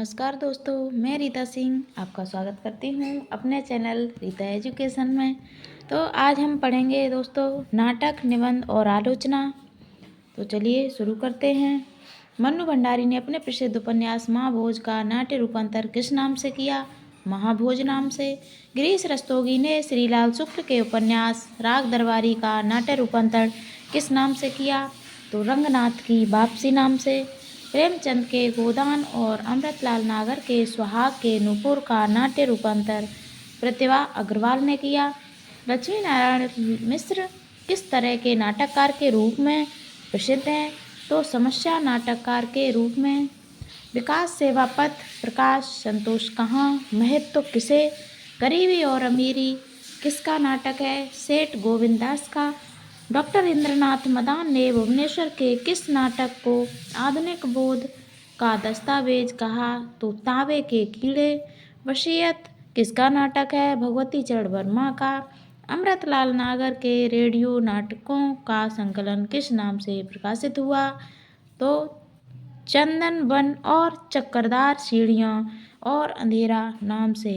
नमस्कार दोस्तों, मैं रीता सिंह आपका स्वागत करती हूँ अपने चैनल रीता एजुकेशन में। तो आज हम पढ़ेंगे दोस्तों नाटक, निबंध और आलोचना। तो चलिए शुरू करते हैं। मन्नू भंडारी ने अपने प्रसिद्ध उपन्यास महाभोज का नाट्य रूपांतर किस नाम से किया? महाभोज नाम से। गिरीश रस्तोगी ने श्रीलाल शुक्ल के उपन्यास राग दरबारी का नाट्य रूपांतर किस नाम से किया? तो रंगनाथ की वापसी नाम से। प्रेमचंद के गोदान और अमृतलाल नागर के सुहाग के नूपुर का नाट्य रूपांतर प्रतिभा अग्रवाल ने किया। लक्ष्मी नारायण मिश्र किस तरह के नाटककार के रूप में प्रसिद्ध हैं? तो समस्या नाटककार के रूप में। विकास सेवा पथ, प्रकाश संतोष कहाँ, महत्व किसे, गरीबी और अमीरी किसका नाटक है? सेठ गोविंदास का। डॉक्टर इंद्रनाथ मदान ने भुवनेश्वर के किस नाटक को आधुनिक बोध का दस्तावेज कहा? तो तांबे के कीड़े। वसीयत किसका नाटक है? भगवती चरण वर्मा का। अमृतलाल नागर के रेडियो नाटकों का संकलन किस नाम से प्रकाशित हुआ? तो चंदन वन और चक्करदार सीढ़ियाँ और अंधेरा नाम से।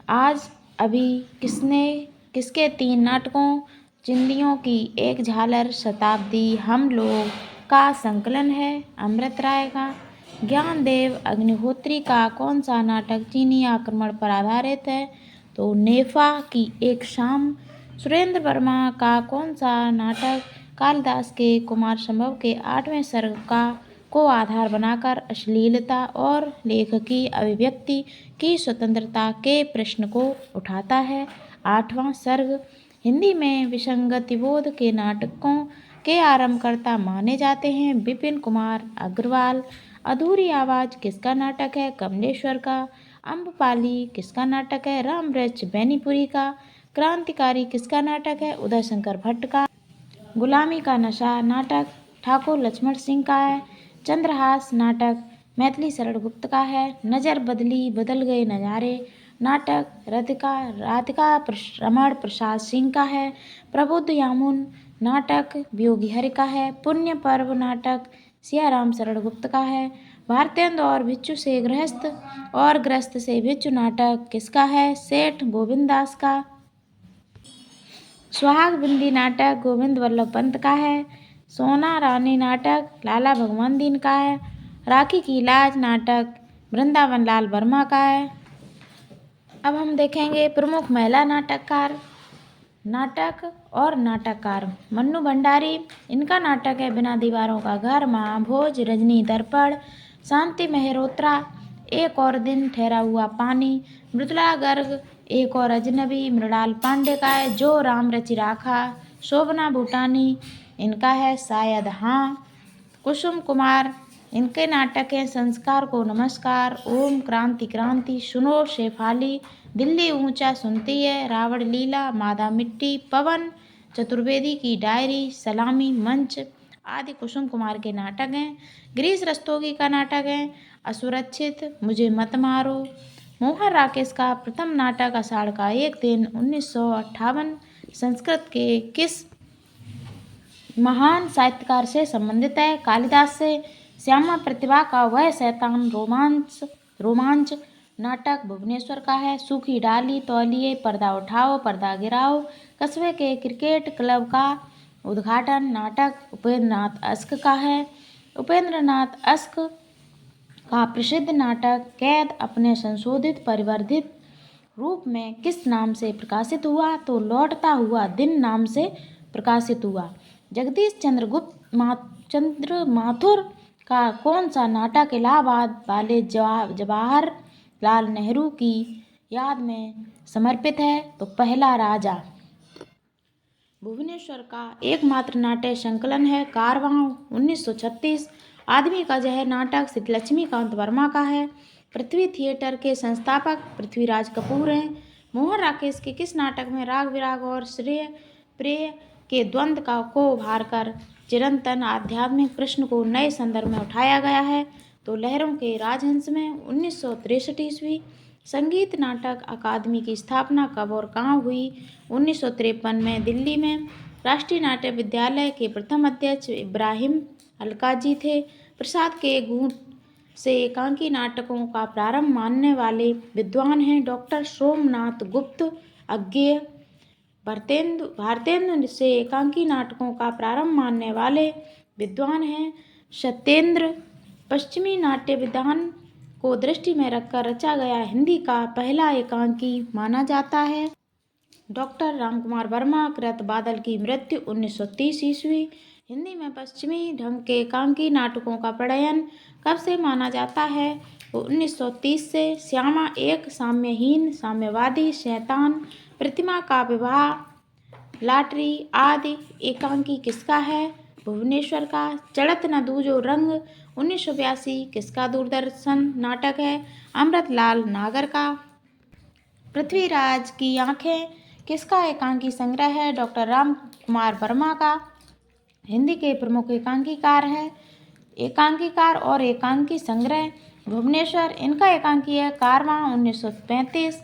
आज अभी किसके 3 नाटकों चिंदियों की एक झालर, शताब्दी, हम लोग का संकलन है? अमृत राय का। ज्ञानदेव अग्निहोत्री का कौन सा नाटक चीनी आक्रमण पर आधारित है? तो नेफा की एक शाम। सुरेंद्र वर्मा का कौन सा नाटक कालिदास के कुमार संभव के 8वें सर्ग को आधार बनाकर अश्लीलता और लेखकी अभिव्यक्ति की स्वतंत्रता के प्रश्न को उठाता है? 8वां सर्ग। हिंदी में विसंगतिबोध के नाटकों के आरंभकर्ता माने जाते हैं विपिन कुमार अग्रवाल। अधूरी आवाज़ किसका नाटक है? कमलेश्वर का। अम्बपाली किसका नाटक है? रामवृक्ष बैनीपुरी का। क्रांतिकारी किसका नाटक है? उदय शंकर भट्ट का। गुलामी का नशा नाटक ठाकुर लक्ष्मण सिंह का है। चंद्रहास नाटक मैथिली शरण गुप्त का है। नज़र बदली बदल गए नज़ारे नाटक राधिका रमण प्रसाद सिंह का है। प्रबुद्ध यामुन नाटक वियोगी हरि का है। पुण्य पर्व नाटक सियाराम शरण गुप्त का है। भारतेंदु और भिक्षु से गृहस्थ और ग्रस्त से भिक्षु नाटक किसका है? सेठ गोविंदास का। सुहाग बिंदी नाटक गोविंद वल्लभ पंत का है। सोना रानी नाटक लाला भगवान दीन का है। राखी की लाज नाटक वृंदावन लाल वर्मा का है। अब हम देखेंगे प्रमुख महिला नाटककार। नाटक और नाटककार मन्नू भंडारी, इनका नाटक है बिना दीवारों का घर, महाभोज, रजनी दर्पण, शांति मेहरोत्रा, एक और दिन, ठहरा हुआ पानी, मृदुला गर्ग, एक और अजनबी मृणाल पांडे का है। जो राम रचि राखा शोभना भूटानी, इनका है शायद हाँ। कुसुम कुमार, इनके नाटक हैं संस्कार को नमस्कार, ओम, क्रांति क्रांति, सुनो शेफाली, दिल्ली ऊंचा सुनती है, रावण लीला, मादा मिट्टी, पवन चतुर्वेदी की डायरी, सलामी, मंच आदि कुसुम कुमार के नाटक हैं। गिरीश रस्तोगी का नाटक है असुरक्षित, मुझे मत मारो। मोहन राकेश का प्रथम नाटक आषाढ़ का एक दिन 1958 संस्कृत के किस महान साहित्यकार से संबंधित है? कालिदास से। श्यामा प्रतिभा का वह शैतान रोमांच नाटक भुवनेश्वर का है। सूखी डाली, तौलिए, पर्दा उठाओ पर्दा गिराओ, कस्बे के क्रिकेट क्लब का उद्घाटन नाटक उपेंद्रनाथ अश्क का है। उपेंद्रनाथ अश्क का प्रसिद्ध नाटक कैद अपने संशोधित परिवर्धित रूप में किस नाम से प्रकाशित हुआ? तो लौटता हुआ दिन नाम से प्रकाशित हुआ। जगदीश चंद्र माथुर का कौन सा नाटक इलाहाबाद वाले जवाहर लाल नेहरू की याद में समर्पित है? तो पहला राजा। भुवनेश्वर का एकमात्र नाट्य संकलन है कारवां 1936। आदमी का जहर नाटक श्री लक्ष्मीकांत वर्मा का है। पृथ्वी थिएटर के संस्थापक पृथ्वीराज कपूर हैं। मोहन राकेश के किस नाटक में राग विराग और श्रेय प्रेय के द्वंद्व को उभार कर चिरंतन आध्यात्मिक प्रश्न को नए संदर्भ में उठाया गया है? तो लहरों के राजहंस में 1963 ईस्वी। संगीत नाटक अकादमी की स्थापना कब और कहाँ हुई? 1953 में दिल्ली में। राष्ट्रीय नाट्य विद्यालय के प्रथम अध्यक्ष इब्राहिम अलकाजी थे। प्रसाद के से एकांकी नाटकों का प्रारंभ मानने वाले विद्वान हैं डॉक्टर सोमनाथ गुप्त। अज्ञेय भारतेंदु से एकांकी नाटकों का प्रारंभ मानने वाले विद्वान हैं सत्येंद्र। पश्चिमी नाट्य विधान को दृष्टि में रखकर रचा गया हिंदी का पहला एकांकी माना जाता है डॉक्टर रामकुमार वर्मा। कृत बादल की मृत्यु 1930 ईस्वी। हिंदी में पश्चिमी ढंग के एकांकी नाटकों का प्रणयन कब से माना जाता है? 1930 से। श्यामा एक साम्यहीन, साम्यवादी, शैतान, प्रतिमा का विवाह, लाटरी आदि एकांकी किसका है? भुवनेश्वर का। चढ़त न दूजो रंग 1982 किसका दूरदर्शन नाटक है? अमृतलाल नागर का। पृथ्वीराज की आंखें किसका एकांकी संग्रह है? डॉक्टर राम कुमार वर्मा का। हिंदी के प्रमुख एकांकीकार हैं एकांकीकार और एकांकी संग्रह भुवनेश्वर। इनका एकांकी है कारवां 1935।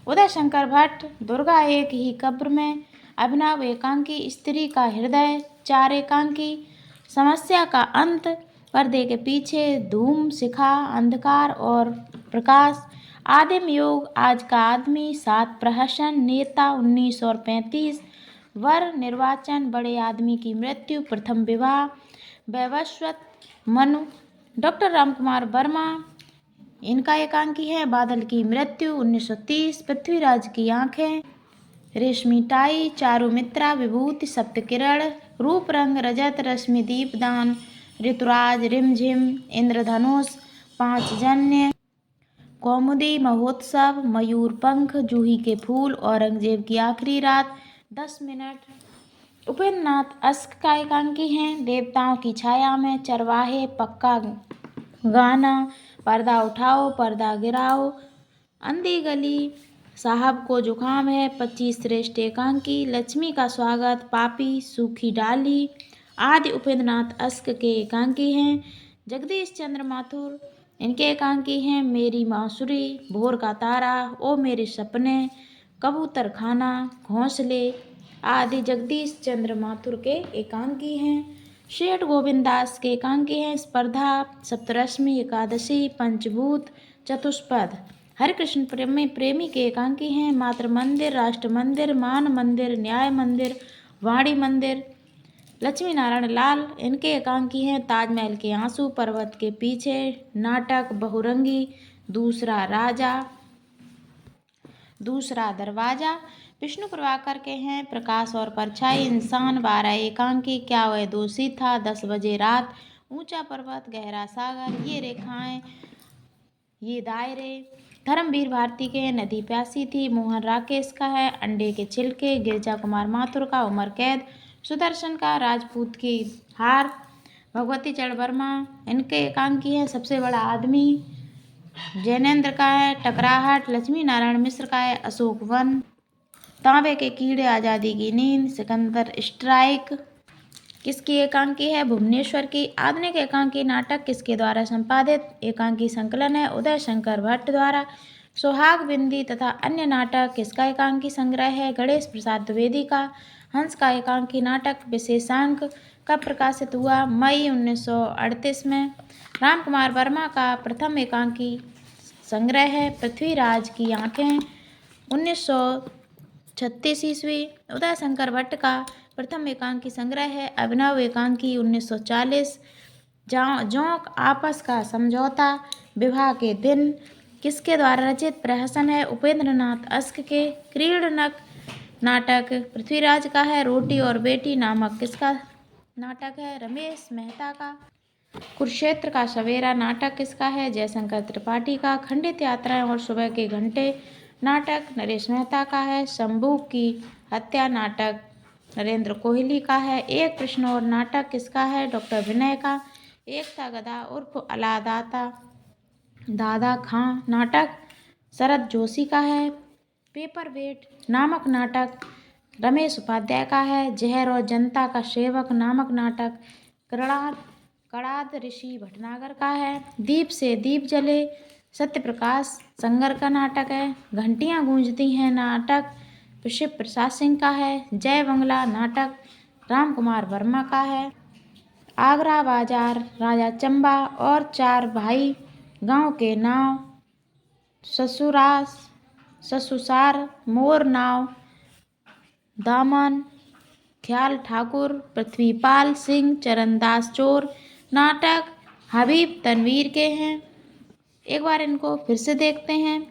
उदय शंकर भट्ट। दुर्गा एक ही कब्र में, अभिनव एकांकी, स्त्री का हृदय, चार एकांकी, समस्या का अंत, पर्दे के पीछे, धूम, शिखा, अंधकार और प्रकाश, आदिम युग, आज का आदमी, सात प्रहसन, नेता 19 और 35, वर, निर्वाचन, बड़े आदमी की मृत्यु, प्रथम विवाह, वैवस्वत, मनु। डॉक्टर रामकुमार वर्मा। इनका एकांकी है बादल की मृत्यु 1930। पृथ्वीराज की आंखें, रेशमी टाई, चारुमित्रा, विभूति, सप्तकिरण, रूप रंग, रजत, रश्मि, दीपदान, ऋतुराज, रिमझिम, इंद्रधनुष, पांचजन्य, कौमुदी, महोत्सव, मयूर पंख, जूही के फूल, औरंगजेब की आखिरी रात, 10 मिनट। उपेंद्र नाथ अस्क का एकांकी हैं देवताओं की छाया में, चरवाहे, पक्का गाना, पर्दा उठाओ, पर्दा गिराओ, अंधी गली, साहब को जुकाम है, 25 श्रेष्ठ एकांकी, लक्ष्मी का स्वागत, पापी, सूखी डाली आदि उपेंद्र नाथ अस्क के एकांकी हैं। जगदीश चंद्र माथुर। इनके एकांकी हैं मेरी मासुरी, भोर का तारा, ओ मेरे सपने, कबूतर खाना, घोंसले आदि जगदीश चंद्र माथुर के एकांकी हैं। शेठ गोविंद दास के एकांकी हैं स्पर्धा, सप्तरश्मि, एकादशी, पंचभूत, चतुष्पद। हरिकृष्ण प्रेमी के एकांकी हैं मातृ मंदिर, राष्ट्र मंदिर, मान मंदिर, न्याय मंदिर, वाणी मंदिर। लक्ष्मी नारायण लाल। इनके एकांकी हैं ताजमहल के आंसू, पर्वत के पीछे, नाटक, बहुरंगी, दूसरा राजा, दूसरा दरवाजा। विष्णु प्रभाकर के हैं प्रकाश और परछाई, इंसान, 12 एकांकी, क्या वह दोषी था, 10 बजे रात, ऊंचा पर्वत, गहरा सागर, ये रेखाएं, ये दायरे। धर्मवीर भारती के नदी प्यासी थी, मोहन राकेश का है अंडे के छिलके, गिरजा कुमार माथुर का उम्र कैद, सुदर्शन का राजपूत की हार, भगवती चरण वर्मा। इनके एकांकी है सबसे बड़ा आदमी, जैनेन्द्र का है टकराहट, लक्ष्मी नारायण मिश्र का है अशोक वन, तांबे के कीड़े, आज़ादी की नींद, सिकंदर स्ट्राइक। किसकी एकांकी है? भुवनेश्वर की। आधुनिक एकांकी नाटक किसके द्वारा संपादित एकांकी संकलन है? उदय शंकर भट्ट द्वारा। सुहाग बिंदी तथा अन्य नाटक किसका एकांकी संग्रह है? गणेश प्रसाद द्विवेदी का। हंस का एकांकी नाटक विशेषांक कब प्रकाशित हुआ? मई 1938 में। राम कुमार वर्मा का प्रथम एकांकी संग्रह है पृथ्वीराज की आंखें 1936 ईस्वी। उदय शंकर भट्ट का प्रथम एकांकी संग्रह है अभिनव एकांकी 1940। जोंक आपस का समझौता, विवाह के दिन किसके द्वारा रचित प्रहसन है? उपेंद्र नाथ अस्क के। क्रीडनक नाटक पृथ्वीराज का है। रोटी और बेटी नामक किसका नाटक है? रमेश मेहता का। कुरुक्षेत्र का सवेरा नाटक किसका है? जयशंकर त्रिपाठी का। खंडित यात्राएं और सुबह के घंटे नाटक नरेश मेहता का है। शंभू की हत्या नाटक नरेंद्र कोहली का है। एक प्रश्न और नाटक किसका है? डॉक्टर विनय का। एकता गदा उर्फ अलादाता दादा खां नाटक शरद जोशी का है। पेपर वेट नामक नाटक रमेश उपाध्याय का है। जहर और जनता का सेवक नामक नाटक कड़ाद ऋषि भटनागर का है। दीप से दीप जले सत्य प्रकाश संगर का नाटक है। घंटियां गूंजती हैं नाटक शिव प्रसाद सिंह का है। जय बंगला नाटक राम कुमार वर्मा का है। आगरा बाजार राजा चंबा और चार भाई गांव के नाव, ससुसार, मोर नाव, दामन, ख्याल ठाकुर, पृथ्वीपाल सिंह, चरणदास चोर नाटक हबीब तनवीर के हैं। एक बार इनको फिर से देखते हैं।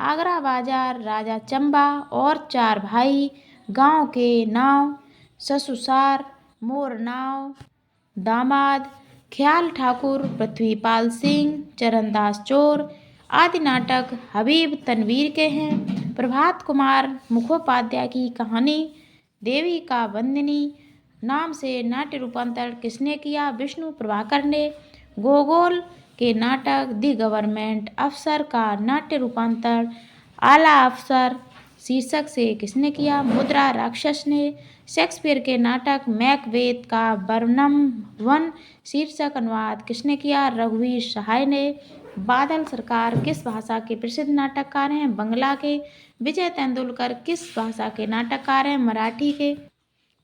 आगरा बाजार, राजा चंबा और चार भाई, गांव के नाव, ससुसार, मोर नाव, दामाद, ख्याल ठाकुर, पृथ्वीपाल सिंह, चरणदास चोर आदि नाटक हबीब तनवीर के हैं। प्रभात कुमार मुखोपाध्याय की कहानी देवी का वंदिनी नाम से नाट्य रूपांतरण किसने किया? विष्णु प्रभाकर ने। गोगोल के नाटक द गवर्नमेंट अफसर का नाट्य रूपांतरण आला अफसर शीर्षक से किसने किया? मुद्रा राक्षस ने। शेक्सपियर के नाटक मैकबेथ का वर्णम वन शीर्षक अनुवाद किसने किया? रघुवीर सहाय ने। बादल सरकार किस भाषा के प्रसिद्ध नाटककार हैं? बंगला के। विजय तेंदुलकर किस भाषा के नाटककार हैं? मराठी के।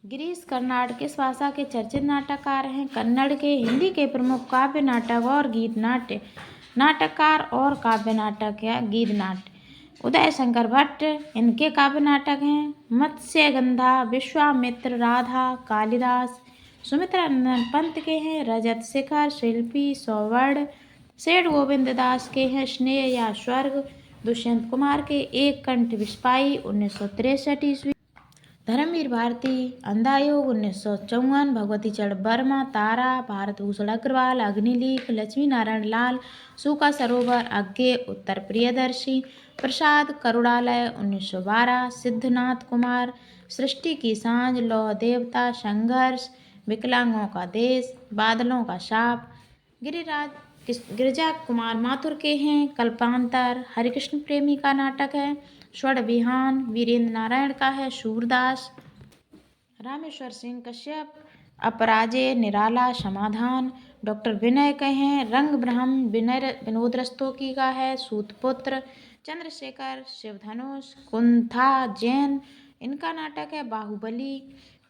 गिरीश कर्नाड किस भाषा के चर्चित नाटककार हैं? कन्नड़ के। हिंदी के प्रमुख काव्य नाटक और गीत नाट्य नाटककार और काव्य नाटक या गीत नाट्य उदय शंकर भट्ट इनके काव्य नाटक हैं। मत्स्यगंधा, विश्वामित्र, राधा, कालिदास, सुमित्रा नंदन पंत के हैं। रजत शिखर, शिल्पी, सौवर्ण, सेठ गोविंद दास के हैं। स्नेह या स्वर्ग, दुष्यंत कुमार के। एक कंठ विस्पाई 1963 ईस्वी। धर्मवीर भारती, अंधायोग 1954। भगवती चरण वर्मा, तारा, भारत भूषण अग्रवाल, अग्निलीक, लक्ष्मी नारायण लाल, सूखा सरोवर, अज्ञे, उत्तर प्रियदर्शी, प्रसाद, करुणालय 1912। सिद्धनाथ कुमार, सृष्टि की सांझ, लौह देवता, संघर्ष, विकलांगों का देश, बादलों का शाप, गिरिजा कुमार माथुर के हैं। कल्पांतर हरिकृष्ण प्रेमी का नाटक है। स्वर्ण विहान वीरेंद्र नारायण का है। सूरदास, रामेश्वर सिंह कश्यप, अपराजय, निराला, समाधान, डॉक्टर विनय के हैं। रंग ब्रह्म विनोद रस्तोगी का है। सूतपुत्र, चंद्रशेखर, शिवधनुष, कुंथा जैन इनका नाटक है। बाहुबली,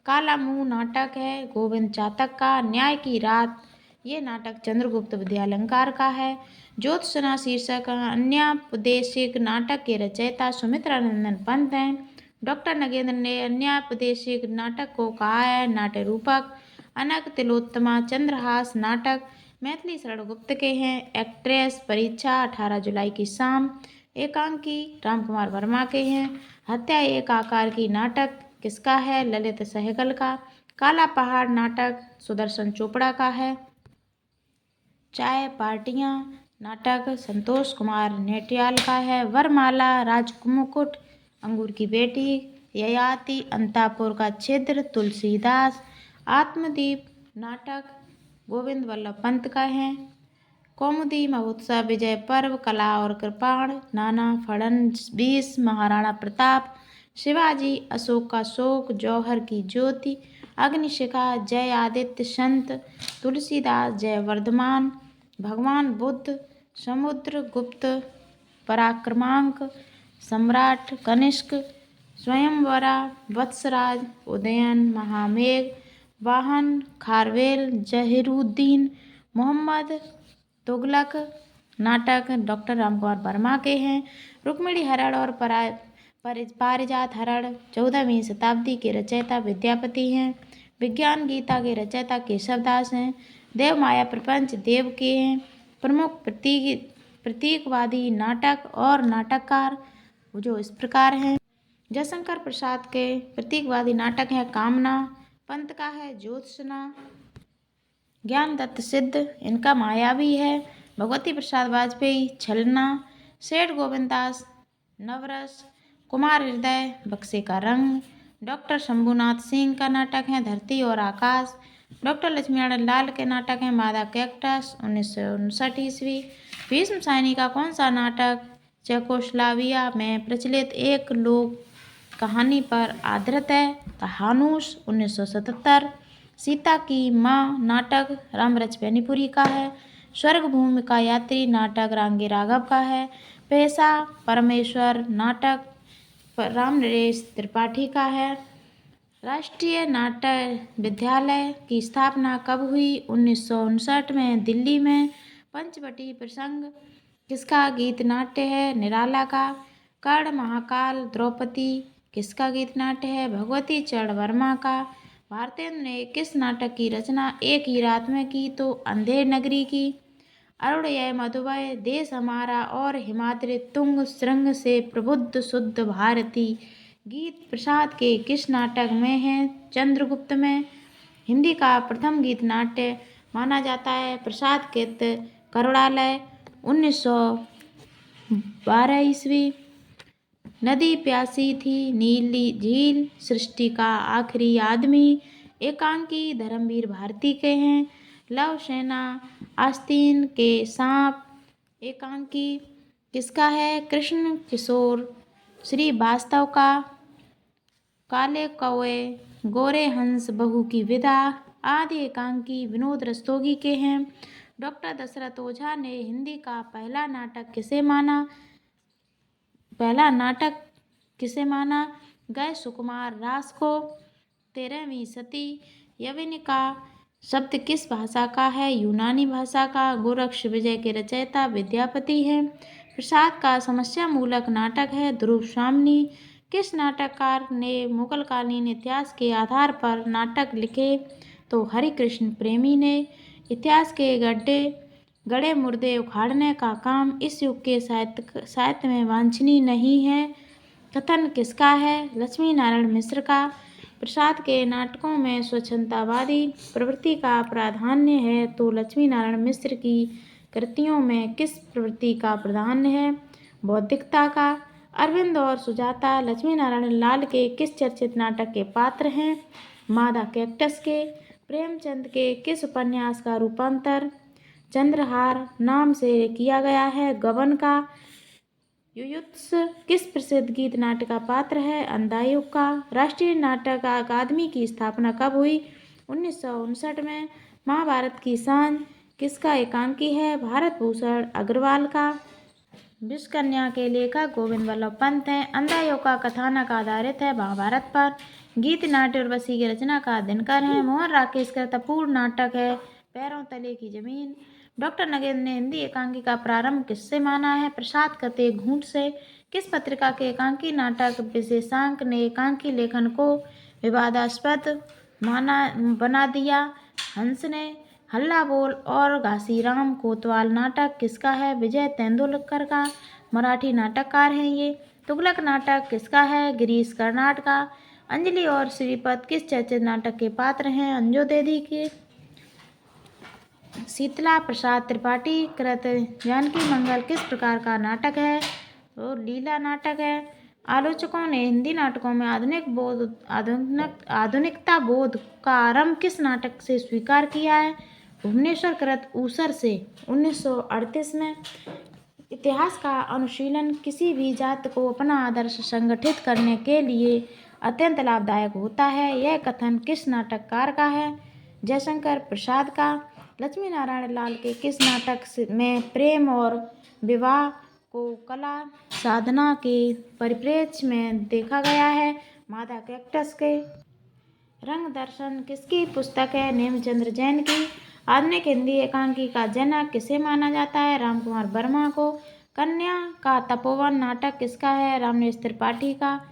काला मुंह नाटक है गोविंद चातक का। न्याय की रात ये नाटक चंद्रगुप्त विद्यालंकार का है। ज्योत्सना शीर्षक अन्यापदेशिक नाटक के रचयिता सुमित्रा नंदन पंत हैं। डॉक्टर नगेंद्र ने अन्यापदेशिक नाटक को कहा है नाट्य रूपक। अनक तिलोत्तमा चंद्रहास नाटक मैथिली शरण गुप्त के हैं। एक्ट्रेस परीक्षा 18 जुलाई की शाम एकांकी रामकुमार वर्मा के हैं। हत्या एक आकार की नाटक किसका है? ललित सहगल का। काला पहाड़ नाटक सुदर्शन चोपड़ा का है। चाय पार्टियां नाटक संतोष कुमार नेटियाल का है। वरमाला, राजमुकुट, अंगूर की बेटी, ययाति, अंतापुर का छिद्र, तुलसीदास, आत्मदीप नाटक गोविंद वल्लभ पंत का है। कौमुदी महोत्सव, विजय पर्व, कला और कृपाण, नाना फड़नवीस, महाराणा प्रताप, शिवाजी, अशोक का शोक, जौहर की ज्योति, अग्निशिखा, जय आदित्य, संत, तुलसीदास, जय वर्धमान, भगवान बुद्ध, समुद्र गुप्त, पराक्रमांक, सम्राट कनिष्क, स्वयंवरा, वत्सराज, उदयन, महामेघ, वाहन, खारवेल, जहीरुद्दीन, मोहम्मद तुगलक नाटक डॉक्टर रामकुमार वर्मा के हैं। रुक्मिणी हरण और पारिजात हरण 14वीं शताब्दी के रचयिता विद्यापति हैं। विज्ञान गीता के रचयिता केशवदास हैं। देव माया प्रपंच देव के हैं। प्रमुख प्रतीकवादी नाटक और नाटककार जो इस प्रकार हैं। जयशंकर प्रसाद के प्रतीकवादी नाटक है कामना, पंत का है ज्योत्सना, ज्ञानदत्त सिद्ध इनका मायावी है। भगवती प्रसाद वाजपेयी छलना, सेठ गोविंददास नवरस, कुमार हृदय बक्से का रंग, डॉक्टर शंभुनाथ सिंह का नाटक है धरती और आकाश, डॉक्टर लक्ष्मीनारायण लाल के नाटक है मादा कैक्टस 1959 ईस्वी। भीष्म साइनी का कौन सा नाटक चेकोस्लोवाकिया में प्रचलित एक लोक कहानी पर आधारित है? हानुस 1977। सीता की माँ नाटक रामरच बेनीपुरी का है। स्वर्ग भूमि का यात्री नाटक रांगे राघव का है। पेशा परमेश्वर नाटक राम नरेश त्रिपाठी का है। राष्ट्रीय नाट्य विद्यालय की स्थापना कब हुई? 1959 में दिल्ली में। पंचवटी प्रसंग किसका गीत नाट्य है? निराला का। कर्ण महाकाल द्रौपदी किसका गीत नाट्य है? भगवती चरण वर्मा का। भारतेंदु ने किस नाटक की रचना एक ही रात में की? तो अंधेर नगरी की। अरुण यह मधुबय देश हमारा और हिमाद्रि तुंग श्रृंग से प्रबुद्ध शुद्ध भारती गीत प्रसाद के किस नाटक में है? चंद्रगुप्त में। हिंदी का प्रथम गीत नाट्य माना जाता है प्रसाद कृत करुणालय 1912 ईस्वी। नदी प्यासी थी नीली झील सृष्टि का आखिरी आदमी एकांकी धर्मवीर भारती के हैं। लव सेना आस्तीन के सांप एकांकी किसका है? कृष्ण किशोर श्रीवास्तव का। काले कौए गोरे हंस बहू की विदा आदि एकांकी विनोद रस्तोगी के हैं। डॉक्टर दशरथ ओझा ने हिंदी का पहला नाटक किसे माना? गए सुकुमार रास को। 13वीं सती यवनिका शब्द किस भाषा का है? यूनानी भाषा का। गोरक्ष विजय के रचयिता विद्यापति हैं। प्रसाद का समस्या मूलक नाटक है ध्रुव सामनी। किस नाटककार ने मुगलकालीन इतिहास के आधार पर नाटक लिखे? तो हरिकृष्ण प्रेमी ने। इतिहास के गड़े मुर्दे उखाड़ने का काम इस युग के साहित्य में वांछनीय नहीं है। कथन किसका है? लक्ष्मी नारायण मिश्र का। प्रसाद के नाटकों में स्वच्छंदवादी प्रवृत्ति का प्राधान्य है तो लक्ष्मी नारायण मिश्र की कृतियों में किस प्रवृत्ति का प्राधान्य है? बौद्धिकता का। अरविंद और सुजाता लक्ष्मी नारायण लाल के किस चर्चित नाटक के पात्र हैं? मादा कैक्टस के। प्रेमचंद के किस उपन्यास का रूपांतर चंद्रहार नाम से किया गया है? गबन का। युयुत्स किस प्रसिद्ध गीत नाट्य का पात्र है? अंधायुग का। राष्ट्रीय नाटक अकादमी की स्थापना कब हुई? 1959 में। महाभारत की सांझ किसका एकांकी है? भारत भूषण अग्रवाल का। विषकन्या के लेखक गोविंद वल्लभ पंत हैं। अंधायुग का कथानक आधारित है महाभारत पर। गीत नाट्य उर्वशी की रचना का दिनकर है। मोहन राकेश का अपूर्ण नाटक है पैरों तले की जमीन। डॉक्टर नगेंद्र ने हिंदी एकांकी का प्रारंभ किससे माना है? प्रसाद कृत एक घूंट से। किस पत्रिका के एकांकी नाटक विशेषांक ने एकांकी लेखन को विवादास्पद बना दिया? हंस ने। हल्ला बोल और घासीराम कोतवाल नाटक किसका है? विजय तेंदुलकर का। मराठी नाटककार हैं ये। तुगलक नाटक किसका है? गिरीश कर्नाड का। अंजलि और श्रीपत किस चर्चित नाटक के पात्र हैं? अंजोदेवी के। शीतला प्रसाद त्रिपाठी कृत जानकी मंगल किस प्रकार का नाटक है? और लीला नाटक है। आलोचकों ने हिंदी नाटकों में आधुनिकता बोध का आरंभ किस नाटक से स्वीकार किया है? भुवनेश्वर कृत ऊसर से 1938 में। इतिहास का अनुशीलन किसी भी जाति को अपना आदर्श संगठित करने के लिए अत्यंत लाभदायक होता है। यह कथन किस नाटककार का है? जयशंकर प्रसाद का। लक्ष्मी नारायण लाल के किस नाटक में प्रेम और विवाह को कला साधना के परिप्रेक्ष्य में देखा गया है? मादा कैक्टस के। रंग दर्शन किसकी पुस्तक है? नेमचंद्र जैन की। आधुनिक हिंदी एकांकी का जनक किसे माना जाता है? रामकुमार वर्मा को। कन्या का तपोवन नाटक किसका है? रामनेश त्रिपाठी का।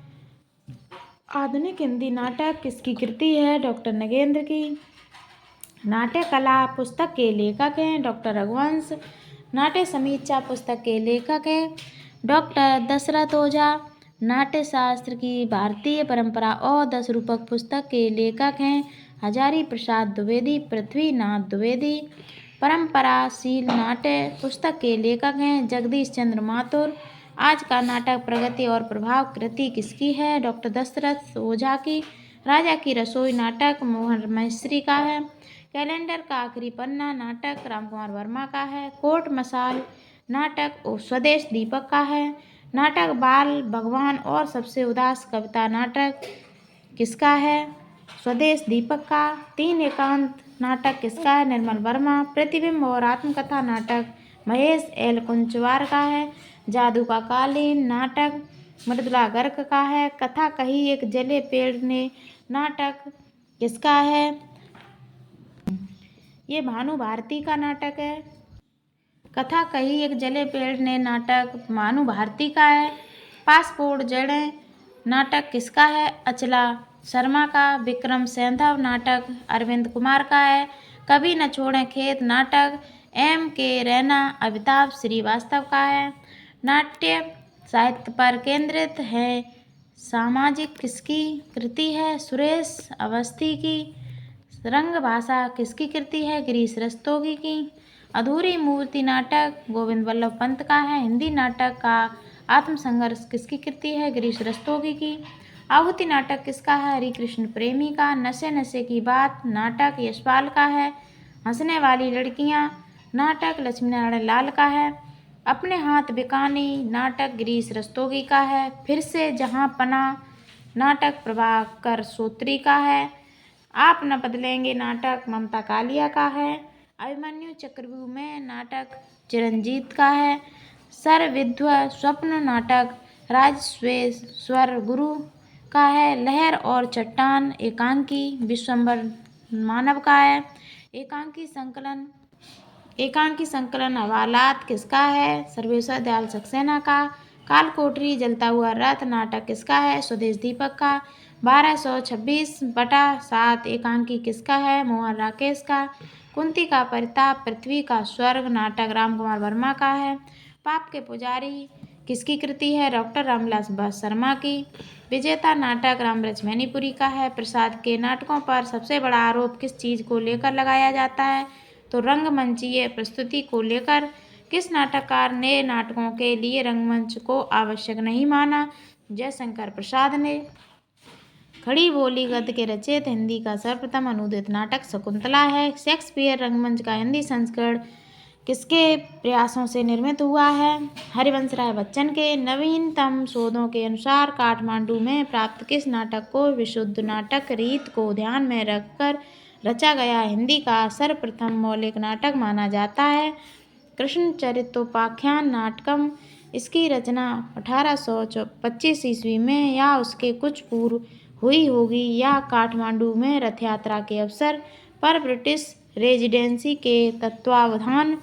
आधुनिक हिंदी नाटक किसकी कृति है? डॉक्टर नगेंद्र की। नाट्य कला पुस्तक के लेखक हैं डॉक्टर रघुवंश। नाट्य समीक्षा पुस्तक के लेखक हैं डॉक्टर दशरथ ओझा। नाट्य शास्त्र की भारतीय परंपरा और 10 रूपक पुस्तक के लेखक हैं हजारी प्रसाद द्विवेदी पृथ्वीनाथ द्विवेदी। परंपराशील नाट्य पुस्तक के लेखक हैं जगदीश चंद्र माथुर। आज का नाटक प्रगति और प्रभाव कृति किसकी है? डॉक्टर दशरथ ओझा की। राजा की रसोई नाटक मोहन मैस्त्री का है। कैलेंडर का आखिरी पन्ना नाटक रामकुमार वर्मा का है। कोर्ट मसाल नाटक स्वदेश दीपक का है। नाटक बाल भगवान और सबसे उदास कविता नाटक किसका है? स्वदेश दीपक का। 3 एकांत नाटक किसका है? निर्मल वर्मा। प्रतिबिंब और आत्मकथा नाटक महेश एल कुंचवार का है। जादू का कालीन नाटक मृदुला गर्ग का है। कथा कही एक जले पेड़ ने नाटक किसका है? ये भानु भारती का नाटक है। कथा कही एक जले पेड़ ने नाटक मानु भारती का है। पासपोर्ट जड़ें नाटक किसका है? अचला शर्मा का। विक्रम सैंधव नाटक अरविंद कुमार का है। कभी न छोड़ें खेत नाटक M.K. रैना अमिताभ श्रीवास्तव का है। नाट्य साहित्य पर केंद्रित है। सामाजिक किसकी कृति है? सुरेश अवस्थी की। रंग भाषा किसकी कृति है? गिरीश रस्तोगी की। अधूरी मूर्ति नाटक गोविंद वल्लभ पंत का है। हिंदी नाटक का आत्मसंघर्ष किसकी कृति है? गिरीश रस्तोगी की। आहुति नाटक किसका है? हरिकृष्ण प्रेमी का। नशे नशे की बात नाटक यशपाल का है। हंसने वाली लड़कियां नाटक लक्ष्मीनारायण लाल का है। अपने हाथ बिकानी नाटक गिरीश रस्तोगी का है। फिर से जहां पना नाटक प्रभाकर सोत्री का है। आप न बदलेंगे नाटक ममता कालिया का है। अभिमन्यु चक्रव्यूह में नाटक चिरंजीत का है। सर्वविधु स्वप्न नाटक राजश्वेश्वर गुरु का है। लहर और चट्टान एकांकी विश्वम्भर मानव का है। एकांकी संकलन हवालात किसका है? सर्वेश्वर दयाल सक्सेना का। कालकोठरी जलता हुआ रथ नाटक किसका है? स्वदेश दीपक का। 1226/7 एकांकी किसका है? मोहन राकेश का। कुंती का परिताप पृथ्वी का स्वर्ग नाटक रामकुमार वर्मा का है। पाप के पुजारी किसकी कृति है? डॉक्टर रामविलास शर्मा की। विजेता नाटक रामब्रज मैनीपुरी का है। प्रसाद के नाटकों पर सबसे बड़ा आरोप किस चीज़ को लेकर लगाया जाता है? तो रंगमंचीय प्रस्तुति को लेकर। किस नाटककार ने नाटकों के लिए रंगमंच को आवश्यक नहीं माना? जयशंकर प्रसाद ने। खड़ी बोली गद्य के रचयिता हिंदी का सर्वप्रथम अनुदित नाटक शकुंतला है। शेक्सपियर रंगमंच का हिंदी संस्करण किसके प्रयासों से निर्मित हुआ है? हरिवंश राय बच्चन के। नवीनतम शोधों के अनुसार काठमांडू में प्राप्त किस नाटक को विशुद्ध नाटक रीत को ध्यान में रखकर रचा गया हिंदी का सर्वप्रथम मौलिक नाटक माना जाता है? कृष्ण चरितोपाख्यान नाटकम। इसकी रचना 1825 ईस्वी में या उसके कुछ पूर्व हुई होगी या काठमांडू में रथ यात्रा के अवसर पर ब्रिटिश रेजिडेंसी के तत्वावधान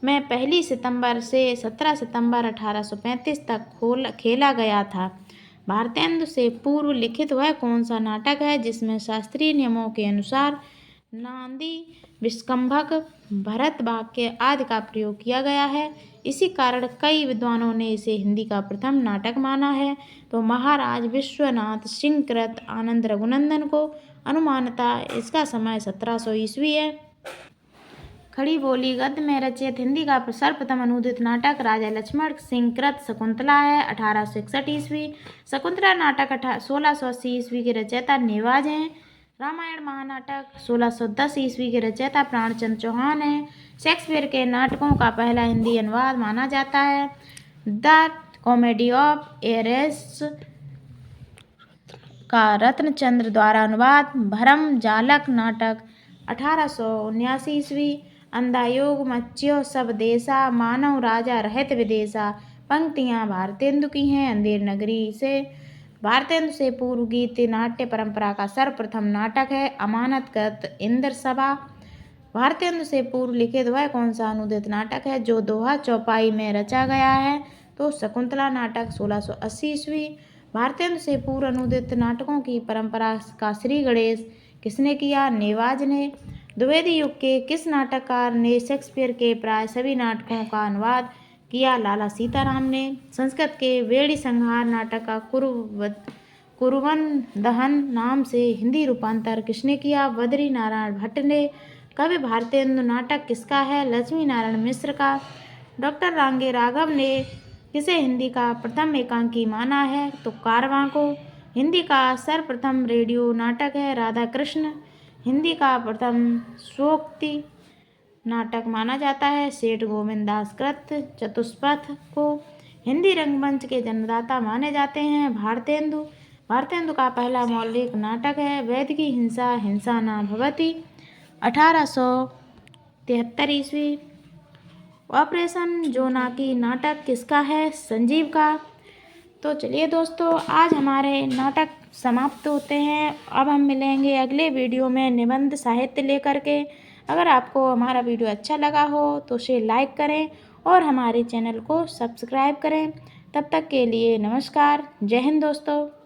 में 1 सितंबर से 17 सितंबर 1835 तक खेला गया था। भारतेंदु से पूर्व लिखित वह कौन सा नाटक है जिसमें शास्त्रीय नियमों के अनुसार नांदी विस्कंभक भरत वाक्य आदि का प्रयोग किया गया है? इसी कारण कई विद्वानों ने इसे हिंदी का प्रथम नाटक माना है। तो महाराज विश्वनाथ सिंह कृत आनंद रघुनंदन को। अनुमानतः इसका समय 1700 ईस्वी है। खड़ी बोली गद्य में रचित हिंदी का सर्वप्रथम अनुदित नाटक राजा लक्ष्मण सिंह कृत शकुंतला है 1861 ईस्वी। शकुंतला नाटक 1680 ईस्वी के रचयिता नेवाज हैं। रामायण महानाटक 1610 ईस्वी के रचयिता प्राणचंद्र चौहान हैं। शेक्सपियर के नाटकों का पहला हिंदी अनुवाद माना जाता है द कॉमेडी ऑफ एरेस का रत्नचंद्र द्वारा अनुवाद। भरम जालक नाटक 1879 ईस्वी। अंधायोग मच्यो सब देसा मानव राजा रहित विदेशा पंक्तियां भारतेंदु की हैं। अंधेर नगरी से भारतेंदु से पूर्व गीत नाट्य परंपरा का सर्वप्रथम नाटक है अमानतकृत इंद्र सभा। भारतेंदु से पूर्व लिखित वह कौन सा अनुदित नाटक है जो दोहा चौपाई में रचा गया है? तो शकुंतला नाटक 1680 ईस्वी। भारतेंदु से पूर्व अनुदित नाटकों की परंपरा का श्री गणेश किसने किया? नेवाज ने। द्विवेदी युग के किस नाटककार ने शेक्सपियर के प्राय सभी नाटकों का अनुवाद किया? लाला सीताराम ने। संस्कृत के वेड़ी संहार नाटक का कुरुवन दहन नाम से हिंदी रूपांतर किसने किया? बद्री नारायण भट्ट ने। कवि भारतेंदु नाटक किसका है? लक्ष्मी नारायण मिश्र का। डॉक्टर रांगे राघव ने किसे हिंदी का प्रथम एकांकी माना है? तो कारवां को। हिंदी का सर्वप्रथम रेडियो नाटक है राधा कृष्ण। हिंदी का प्रथम शोक्ति नाटक माना जाता है सेठ गोविंद दास कृत चतुष्पथ को। हिंदी रंगमंच के जन्मदाता माने जाते हैं भारतेंदु। भारतेंदु का पहला मौलिक नाटक है वैदिकी हिंसा हिंसा न भवति 1873 ईस्वी। ऑपरेशन जोनाकी नाटक किसका है? संजीव का। तो चलिए दोस्तों आज हमारे नाटक समाप्त होते हैं। अब हम मिलेंगे अगले वीडियो में निबंध साहित्य लेकर के। अगर आपको हमारा वीडियो अच्छा लगा हो तो उसे लाइक करें और हमारे चैनल को सब्सक्राइब करें। तब तक के लिए नमस्कार। जय हिंद दोस्तों।